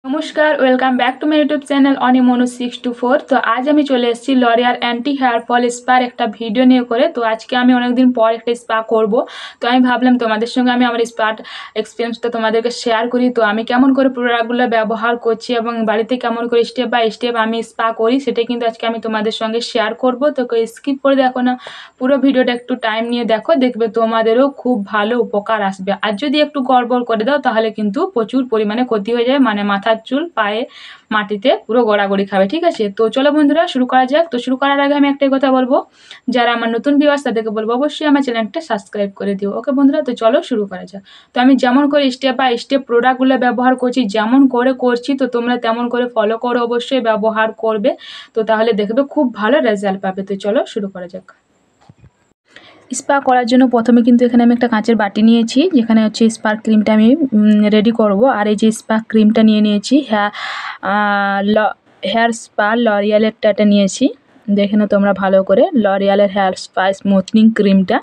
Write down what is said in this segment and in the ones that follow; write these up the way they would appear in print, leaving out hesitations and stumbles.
নমস্কার, welcome back to my YouTube channel অনিমনু624। তো আজ আমি চলে এসেছি লরিয়াল অ্যান্টি হেয়ার ফল স্পার একটা ভিডিও নিয়ে করে। তো আজকে আমি অনেকদিন পর একটা স্পা করব। তো আমি ভাবলাম তোমাদের সঙ্গে আমি আমার স্পার এক্সপিরিয়েন্সটা তোমাদেরকে শেয়ার করি। তো আমি কেমন করে প্রোডাক্টগুলো ব্যবহার করছি এবং বাড়িতে কেমন করে স্টেপ বাই স্টেপ আমি স্পা করি সেটাই কিন্তু আজকে আমি তোমাদের সঙ্গে শেয়ার করব। তো স্কিপ করে দেখো না, পুরো ভিডিওটা একটু টাইম নিয়ে দেখো, দেখবে তোমাদেরও খুব ভালো উপকার আসবে। আর যদি একটু গড়বড় করে দাও তাহলে কিন্তু প্রচুর পরিমাণে ক্ষতি হয়ে যাবে, মানে মাথার চুল পায়ে মাটিতে পুরো গড়াগড়ি খাবে। ঠিক আছে, তো চলো বন্ধুরা শুরু করা যাক। তো শুরু করার আগে আমি একটাই কথা বলবো, যারা আমার নতুন ভিউয়ার্স তাদেরকে বলবো অবশ্যই আমার চ্যানেলটা সাবস্ক্রাইব করে দিও। ওকে বন্ধুরা, তো চলো শুরু করা যাক। তো আমি যেমন করে স্টেপ বাই স্টেপ প্রোডাক্টগুলো ব্যবহার করছি, যেমন করে করছি, তো তোমরা তেমন করে ফলো করো, অবশ্যই ব্যবহার করবে। তো তাহলে দেখবে খুব ভালো রেজাল্ট পাবে। তো চলো শুরু করা যাক। স্পা করার জন্য প্রথমে কিন্তু এখানে আমি একটা কাঁচের বাটি নিয়েছি, যেখানে হচ্ছে স্পা ক্রিমটা আমি রেডি করব। আর এই যে স্পা ক্রিমটা নিয়ে নিয়েছি, হেয়ার স্পা লরিয়ালেরটা নিয়েছি। দেখে নাও তোমরা ভালো করে, লরিয়ালের হেয়ার স্পা স্মুথনিং ক্রিমটা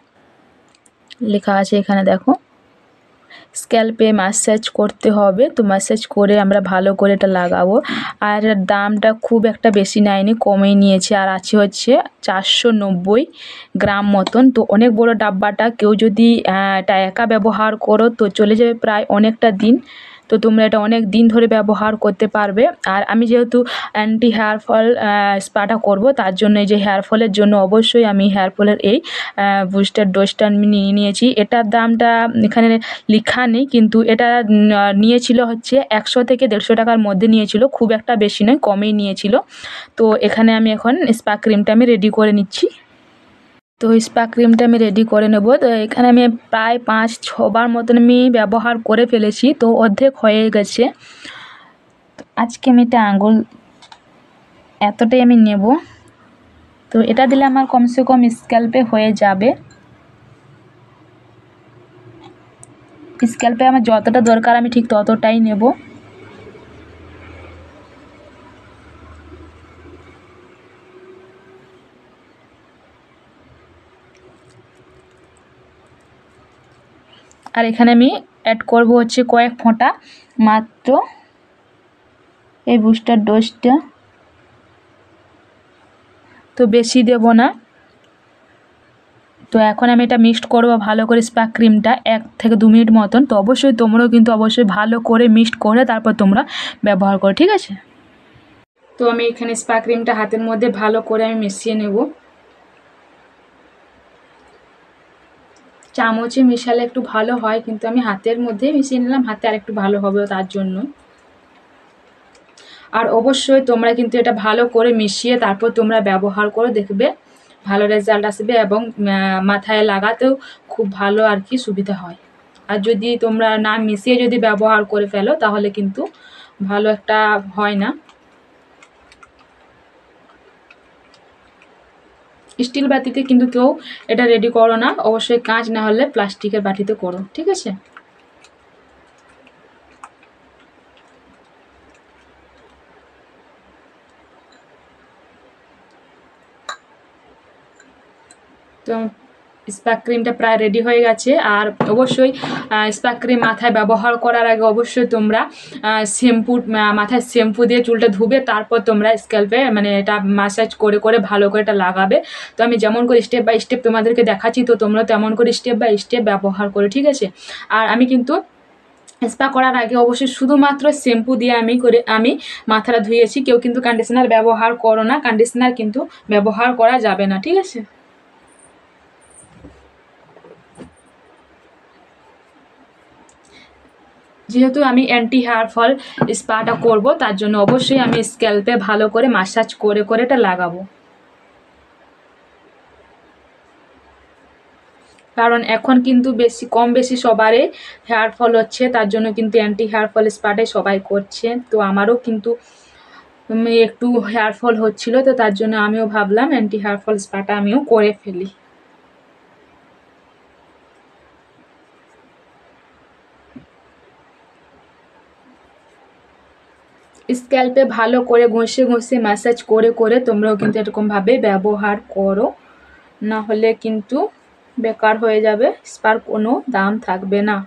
লেখা আছে এখানে দেখো। স্ক্যাল্পে ম্যাসাজ করতে হবে, তো ম্যাসাজ করে আমরা ভালো করে এটা লাগাবো। আর দামটা খুব একটা বেশি নেয়নি, কমেই নিয়েছে। আর আছে হচ্ছে 490 গ্রাম মতন। তো অনেক বড় ডাব্বাটা, কেউ যদি এটা একা ব্যবহার করো তো চলে যাবে প্রায় অনেকটা দিন। তো তোমরা এটা অনেক দিন ধরে ব্যবহার করতে পারবে। আর আমি যেহেতু অ্যান্টি হেয়ার ফল স্পাটা করব, তার জন্য এই যে হেয়ার ফলের জন্য অবশ্যই আমি হেয়ার ফলের এই বুস্টার ডোজটা আমি নিয়ে নিয়েছি। এটার দামটা এখানে লেখা নেই, কিন্তু এটা নিয়েছিল হচ্ছে 100 থেকে 150 টাকার মধ্যে নিয়েছিল, খুব একটা বেশি নয়, কমেই নিয়েছিল। তো এখানে আমি এখন স্পা ক্রিমটা আমি রেডি করে নিচ্ছি। তো স্পা ক্রিমটা আমি রেডি করে নেব। তো এখানে আমি প্রায় 5-6 বার মতন আমি ব্যবহার করে ফেলেছি, তো অর্ধেক হয়ে গেছে। আজকে আমি এটা আঙুল এতটাই আমি নেব। তো এটা দিলে আমার কমসে কম স্ক্যাল্পে হয়ে যাবে। স্ক্যাল্পে আমার যতটা দরকার আমি ঠিক ততটাই নেব। আর এখানে আমি অ্যাড করব হচ্ছে কয়েক ফোঁটা মাত্র এই বুস্টার ডোজটা, তো বেশি দেব না। তো এখন আমি এটা মিক্সড করবো ভালো করে স্পা ক্রিমটা 1 থেকে 2 মিনিট মতন। তো অবশ্যই তোমরাও কিন্তু অবশ্যই ভালো করে মিক্সড করে তারপর তোমরা ব্যবহার করো, ঠিক আছে। তো আমি এখানে স্পা ক্রিমটা হাতের মধ্যে ভালো করে আমি মিশিয়ে নেব। চামচে মিশালে একটু ভালো হয়, কিন্তু আমি হাতের মধ্যে মিশিয়ে নিলাম, হাতে আর একটু ভালো হবে তার জন্য। আর অবশ্যই তোমরা কিন্তু এটা ভালো করে মিশিয়ে তারপর তোমরা ব্যবহার করো, দেখবে ভালো রেজাল্ট আসবে এবং মাথায় লাগাতেও খুব ভালো আর কি সুবিধা হয়। আর যদি তোমরা না মিশিয়ে যদি ব্যবহার করে ফেলো তাহলে কিন্তু ভালো একটা হয় না। স্টিল বাটিতে কিন্তু কেউ এটা রেডি করো না, অবশ্যই কাঁচ না হলে প্লাস্টিকের বাটিতে করো, ঠিক আছে। তো স্পা ক্রিমটা প্রায় রেডি হয়ে গেছে। আর অবশ্যই স্পা ক্রিম মাথায় ব্যবহার করার আগে অবশ্যই তোমরা মাথায় শ্যাম্পু দিয়ে চুলটা ধুবে, তারপর তোমরা স্ক্যাল্পে মানে এটা ম্যাসাজ করে করে ভালো করে এটা লাগাবে। তো আমি যেমন করে স্টেপ বাই স্টেপ তোমাদেরকে দেখাচ্ছি, তো তোমরা তেমন করে স্টেপ বাই স্টেপ ব্যবহার করো, ঠিক আছে। আর আমি কিন্তু স্পা করার আগে অবশ্যই শুধুমাত্র শ্যাম্পু দিয়ে আমি মাথাটা ধুয়েছি। কেউ কিন্তু কন্ডিশনার ব্যবহার করো না, কন্ডিশনার কিন্তু ব্যবহার করা যাবে না, ঠিক আছে। যেহেতু আমি অ্যান্টি হেয়ার ফল স্পাটা করব, তার জন্য অবশ্যই আমি স্ক্যাল্পে ভালো করে ম্যাসাজ করে করে এটা লাগাবো। কারণ এখন কিন্তু কম বেশি সবারই হেয়ার ফল হচ্ছে, তার জন্য কিন্তু অ্যান্টি হেয়ার ফল স্পাটাই সবাই করছে। তো আমারও কিন্তু একটু হেয়ার ফল হচ্ছিল, তো তার জন্য আমিও ভাবলাম অ্যান্টি হেয়ার ফল স্পাটা আমিও করে ফেলি। স্ক্যাল্পে ভালো করে ঘষে ঘষে ম্যাসাজ করে করে তোমরাও কিন্তু এরকমভাবে ব্যবহার করো, না হলে কিন্তু বেকার হয়ে যাবে, স্পার কোনো দাম থাকবে না।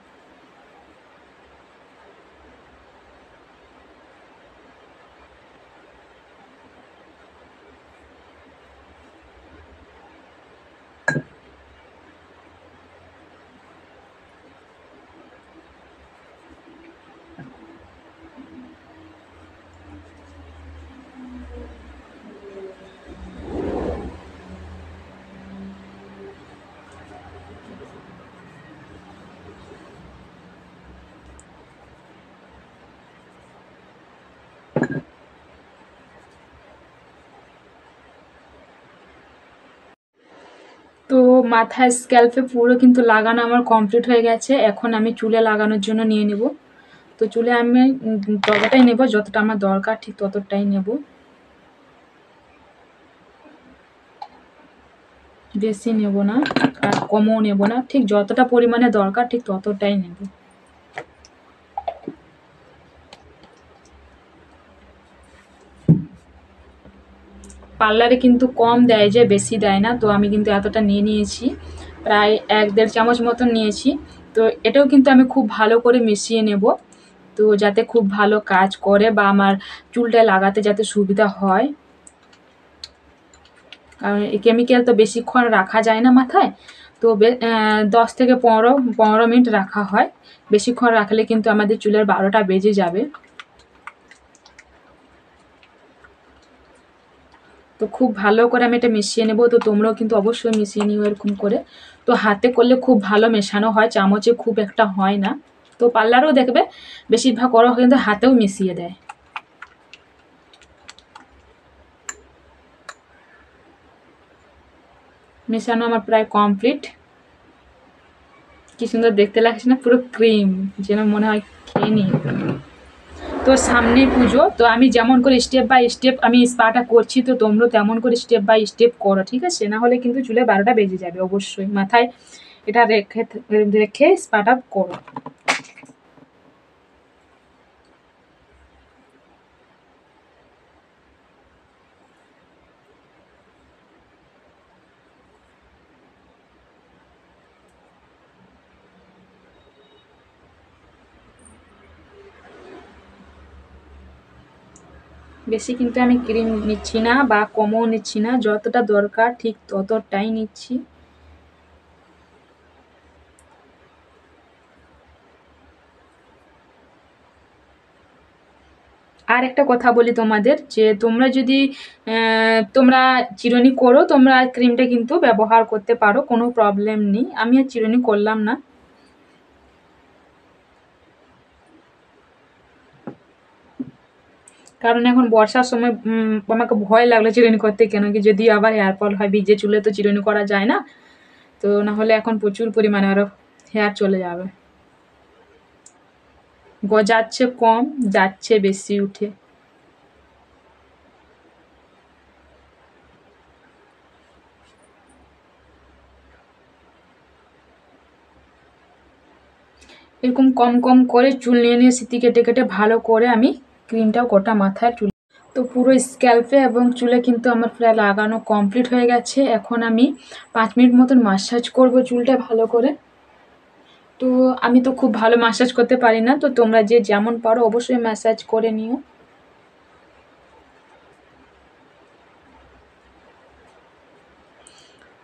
মাথায় স্ক্যাল্পে পুরো কিন্তু লাগানো আমার কমপ্লিট হয়ে গেছে। এখন আমি চুলে লাগানোর জন্য নিয়ে নেব। তো চুলে আমি ততটাই নেব যতটা আমার দরকার, ঠিক ততটাই নেব, বেশি নেব না আর কমও নেব না, ঠিক যতটা পরিমাণে দরকার ঠিক ততটাই নেব। পার্লারে কিন্তু কম দেয় যে, বেশি দেয় না। তো আমি কিন্তু এতটা নিয়ে নিয়েছি, প্রায় 1-1.5 চামচ মতন নিয়েছি। তো এটাও কিন্তু আমি খুব ভালো করে মিশিয়ে নেব, তো যাতে খুব ভালো কাজ করে বা আমার চুলটা লাগাতে যাতে সুবিধা হয়। কারণ এই কেমিক্যাল তো বেশিক্ষণ রাখা যায় না মাথায়। তো 10 থেকে 15 মিনিট রাখা হয়। বেশিক্ষণ রাখলে কিন্তু আমাদের চুলের 12টা বেজে যাবে। তো খুব ভালো করে আমি এটা মিশিয়ে নেব। তো তোমরাও কিন্তু অবশ্যই মিশিয়ে নিও এরকম করে। তো হাতে করলে খুব ভালো মেশানো হয়, চামচে খুব একটা হয় না। তো পার্লারেও দেখবে বেশিরভাগ ওরা কিন্তু হাতেও মিশিয়ে দেয়। মেশানো আমার প্রায় কমপ্লিট। কি সুন্দর দেখতে লাগছে না, পুরো ক্রিম, যেন মনে হয় খেয়ে নিই। তো সামনেই পুজো, তো আমি যেমন করে স্টেপ বাই স্টেপ আমি স্পাটা করছি, তো তোমরাও তেমন করে স্টেপ বাই স্টেপ করো, ঠিক আছে? না হলে কিন্তু চুলে 12টা বেজে যাবে। অবশ্যই মাথায় এটা রেখে রেখে স্পাটা করো। বেশি কিন্তু আমি ক্রিম নিচ্ছি না বা কমও নিচ্ছি না, যতটা দরকার ঠিক ততটাই নিচ্ছি। আর একটা কথা বলি তোমাদের, যে তোমরা যদি তোমরা চিরুনি করো, তোমরা ক্রিমটা কিন্তু ব্যবহার করতে পারো, কোনো প্রবলেম নেই। আমি আর চিরুনি করলাম না। কারণ এখন বর্ষার সময় আমাকে ভয় লাগলো চিরুনি করতে, কেন কি যদি আবার হেয়ার ফল হয়, ভিজে চুলে তো চিরুনি করা যায় না। তো না হলে এখন প্রচুর পরিমাণে আরো হেয়ার চলে যাবে। গজাচ্ছে কম, যাচ্ছে বেশি উঠে। এরকম কম কম করে চুল নিয়ে নিয়ে সিটি কেটে কেটে ভালো করে আমি ক্রিমটাও গোটা মাথায় চুল। তো পুরো স্ক্যাল্পে এবং চুলে কিন্তু আমার প্রায় লাগানো কমপ্লিট হয়ে গেছে। এখন আমি 5 মিনিট মতন মাসাজ করব চুলটা ভালো করে। তো আমি তো খুব ভালো মাসাজ করতে পারি না, তো তোমরা যে যেমন পারো অবশ্যই ম্যাসাজ করে নিও।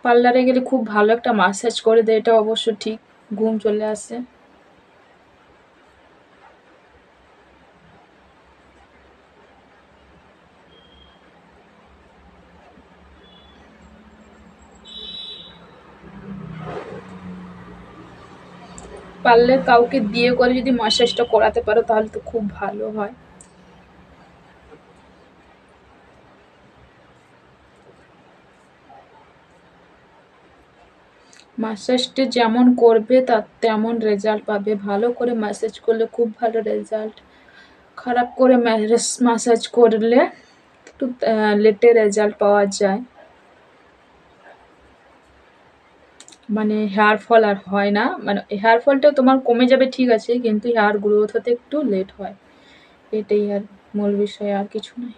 পার্লারে গেলে খুব ভালো একটা মাসাজ করে দেয়, এটা অবশ্য ঠিক, ঘুম চলে আসে। পারলে কাউকে দিয়ে করে যদি মাসাজটা করাতে পারো তাহলে তো খুব ভালো হয়। মাসাজটা যেমন করবে তার তেমন রেজাল্ট পাবে। ভালো করে ম্যাসাজ করলে খুব ভালো রেজাল্ট, খারাপ করে মাসাজ করলে একটু লেটে রেজাল্ট পাওয়া যায়। মানে হেয়ার ফল আর হয় না, মানে হেয়ার ফলটা তোমার কমে যাবে ঠিক আছে, কিন্তু হেয়ার গ্রোথ হতে একটু লেট হয়। এটাই আর মূল বিষয়, আর কিছু নয়।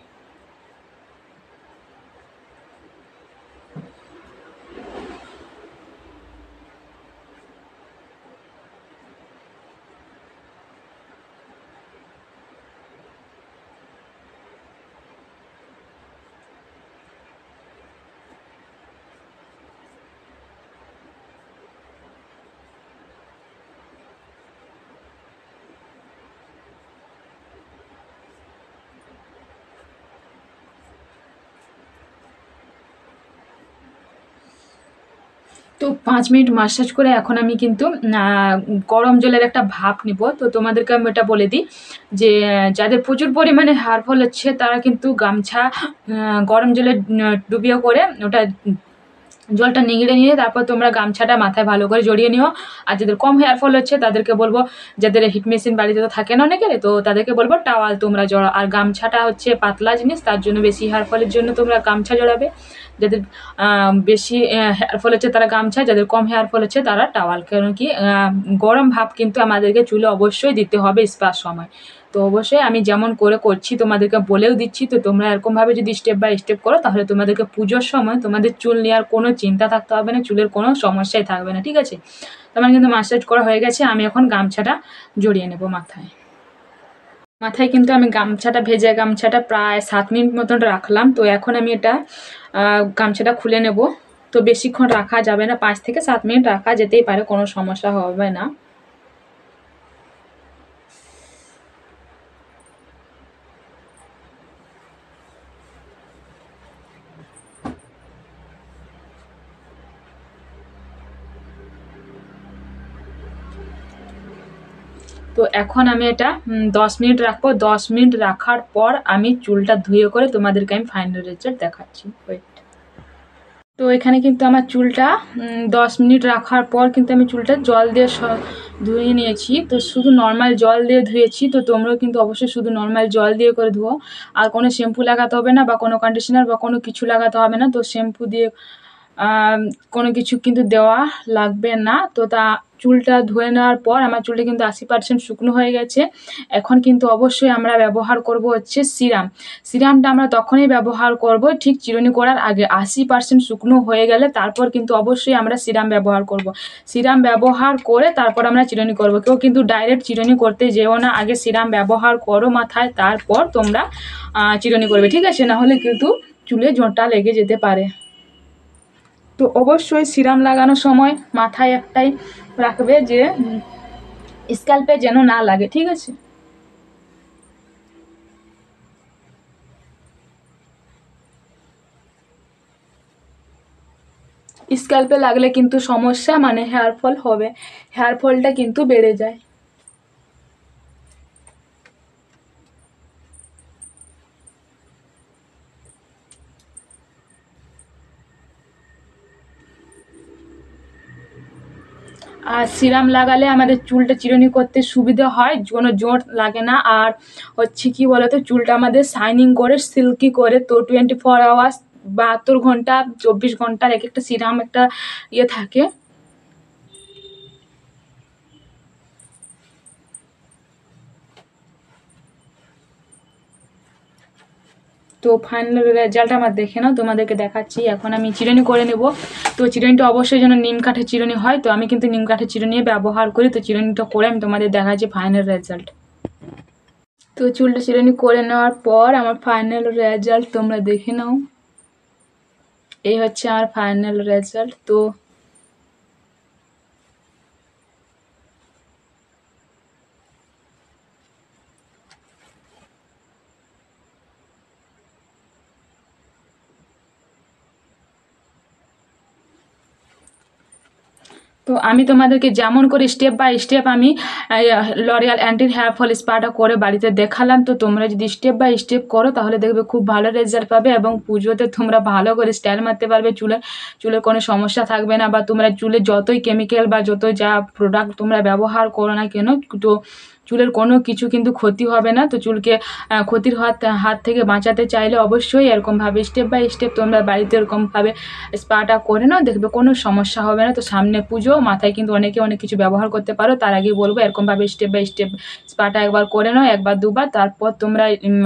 তো 5 মিনিট মাসাজ করে এখন আমি কিন্তু গরম জলের একটা ভাপ নিব। তো তোমাদেরকে আমি এটা বলে দিই যে, যাদের প্রচুর পরিমাণে হেয়ার ফল হচ্ছে তারা কিন্তু গামছা গরম জলে ডুবিয়ে করে ওটা জলটা নিংড়ে নিয়ে তারপর তোমরা গামছাটা মাথায় ভালো করে জড়িয়ে নিও। আর যাদের কম হেয়ার ফল হচ্ছে তাদেরকে বলবো, যাদের হিট মেশিন বাড়িতে তো থাকে না অনেকের, তো তাদেরকে বলবো টাওয়াল তোমরা জড়াও। আর গামছাটা হচ্ছে পাতলা জিনিস, তার জন্য বেশি হেয়ার ফলের জন্য তোমরা গামছা জড়াবে। যাদের বেশি হেয়ার ফল হচ্ছে তারা গামছা, যাদের কম হেয়ার ফল হচ্ছে তারা টাওয়াল। কারণ কি গরম ভাব কিন্তু আমাদেরকে চুলে অবশ্যই দিতে হবে স্পার সময়। তো অবশ্যই আমি যেমন করে করছি তোমাদেরকে বলেও দিচ্ছি, তো তোমরা এরকমভাবে যদি স্টেপ বাই স্টেপ করো তাহলে তোমাদেরকে পুজোর সময় তোমাদের চুল নেওয়ার কোনো চিন্তা থাকতে হবে না, চুলের কোনো সমস্যাই থাকবে না। ঠিক আছে, তোমার কিন্তু মাসাজ করা হয়ে গেছে। আমি এখন গামছাটা জড়িয়ে নেব মাথায়। মাথায় কিন্তু আমি গামছাটা, ভেজা গামছাটা প্রায় 7 মিনিট মতন রাখলাম। তো এখন আমি এটা গামছাটা খুলে নেব। তো বেশিক্ষণ রাখা যাবে না, 5 থেকে 7 মিনিট রাখা যেতেই পারে, কোনো সমস্যা হবে না। তো এখন আমি এটা 10 মিনিট রাখবো। 10 মিনিট রাখার পর আমি চুলটা ধুয়ে করে তোমাদেরকে আমি ফাইনাল রেজাল্ট দেখাচ্ছি। ওয়েট। তো এখানে কিন্তু আমার চুলটা 10 মিনিট রাখার পর কিন্তু আমি চুলটা জল দিয়ে ধুয়ে নিয়েছি। তো শুধু নর্মাল জল দিয়ে ধুয়েছি, তো তোমরাও কিন্তু অবশ্যই শুধু নর্মাল জল দিয়ে করে ধুও। আর কোনো শ্যাম্পু লাগাতে হবে না বা কোনো কন্ডিশনার বা কোনো কিছু লাগাতে হবে না। তো শ্যাম্পু দিয়ে কোনো কিছু কিন্তু দেওয়া লাগবে না। তো চুলটা ধুয়ে নেওয়ার পর আমার চুলটা কিন্তু 80% শুকনো হয়ে গেছে। এখন কিন্তু অবশ্যই আমরা ব্যবহার করব হচ্ছে সিরাম। সিরামটা আমরা তখনই ব্যবহার করব ঠিক চিরুনি করার আগে। 80% শুকনো হয়ে গেলে তারপর কিন্তু অবশ্যই আমরা সিরাম ব্যবহার করব। সিরাম ব্যবহার করে তারপর আমরা চিরুনি করব। কেউ কিন্তু ডাইরেক্ট চিরুনি করতে যেও না, আগে সিরাম ব্যবহার করো মাথায়, তারপর তোমরা চিরুনি করবে। ঠিক আছে, নাহলে কিন্তু চুলে জোঁটা লেগে যেতে পারে। তো অবশ্যই সিরাম লাগানোর সময় মাথায় একটাই রাখবে যে স্ক্যাল্পে যেন না লাগে। ঠিক আছে, স্ক্যাল্পে লাগলে কিন্তু সমস্যা, মানে হেয়ার ফল হবে, হেয়ার ফলটা কিন্তু বেড়ে যায়। আর সিরাম লাগালে আমাদের চুলটা চিরুনি করতে সুবিধা হয়, কোনো জোর লাগে না। আর হচ্ছে কি বলতো, চুলটা আমাদের শাইনিং করে, সিল্কি করে। তো 24 আওয়ার্স, 72 ঘন্টা, 24 ঘন্টার এক একটা সিরাম একটা ইয়ে থাকে। তো ফাইনাল রেজাল্ট আমার দেখে নাও, তোমাদেরকে দেখাচ্ছি। এখন আমি চিরুনি করে নেব। তো চিরুনিটা অবশ্যই যেন নিম কাঠের চিরুনি হয়। তো আমি কিন্তু নিম কাঠের চিরুনি ব্যবহার করি। তো চিরুনিটা করে আমি তোমাদের দেখাচ্ছি ফাইনাল রেজাল্ট। তো চুলটা চিরুনি করে নেওয়ার পর আমার ফাইনাল রেজাল্ট তোমরা দেখে নাও। এই হচ্ছে আমার ফাইনাল রেজাল্ট। তো তো আমি তোমাদেরকে যেমন করে স্টেপ বাই স্টেপ আমি লরিয়াল অ্যান্টির হেয়ার ফল স্পাটা করে বাড়িতে দেখালাম। তো তোমরা যদি স্টেপ বাই স্টেপ করো তাহলে দেখবে খুব ভালো রেজাল্ট পাবে, এবং পুজোতে তোমরা ভালো করে স্টাইল মারতে পারবে। চুলের কোনো সমস্যা থাকবে না, বা তোমরা চুলে যতই কেমিক্যাল বা যত যা প্রোডাক্ট তোমরা ব্যবহার করো না কেন, তো চুলের কোনো কিছু কিন্তু ক্ষতি হবে না। তো চুলকে ক্ষতির হাত থেকে বাঁচাতে চাইলে অবশ্যই এরকমভাবে স্টেপ বাই স্টেপ তোমরা বাড়িতে এরকমভাবে স্পাটা করে নাও, দেখবে কোনো সমস্যা হবে না। তো সামনে পুজো, মাথায় কিন্তু অনেকে অনেক কিছু ব্যবহার করতে পারো। তার আগে বলবো এরকমভাবে স্টেপ বাই স্টেপ স্পাটা একবার করে নাও, একবার দুবার, তারপর তোমরা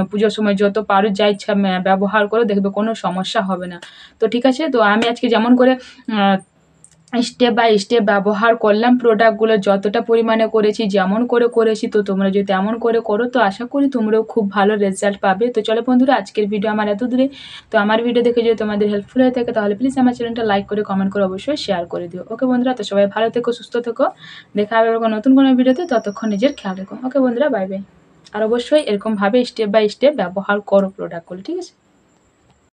পুজোর সময় যত পারো যা ইচ্ছা ব্যবহার করো, দেখবে কোনো সমস্যা হবে না। তো ঠিক আছে, তো আমি আজকে যেমন করে স্টেপ বাই স্টেপ ব্যবহার করলাম, প্রোডাক্টগুলো যতটা পরিমাণে করেছি, যেমন করে করেছি, তো তোমরা যদি তেমন করে করো তো আশা করি তোমরাও খুব ভালো রেজাল্ট পাবে। তো চলো বন্ধুরা, আজকের ভিডিও আমার এত দূরে। তো আমার ভিডিও দেখে যদি তোমাদের হেল্পফুল হয়ে থাকে তাহলে প্লিজ আমার চ্যানেলটা লাইক করে, কমেন্ট করে, অবশ্যই শেয়ার করে দিও। ওকে বন্ধুরা, তো সবাই ভালো থেকো, সুস্থ থেকো, দেখা হবে নতুন কোনো ভিডিওতে। ততক্ষণ নিজের খেয়াল রেখো। ওকে বন্ধুরা, বাই বাই। আর অবশ্যই এরকমভাবে স্টেপ বাই স্টেপ ব্যবহার করো প্রোডাক্টগুলো। ঠিক আছে।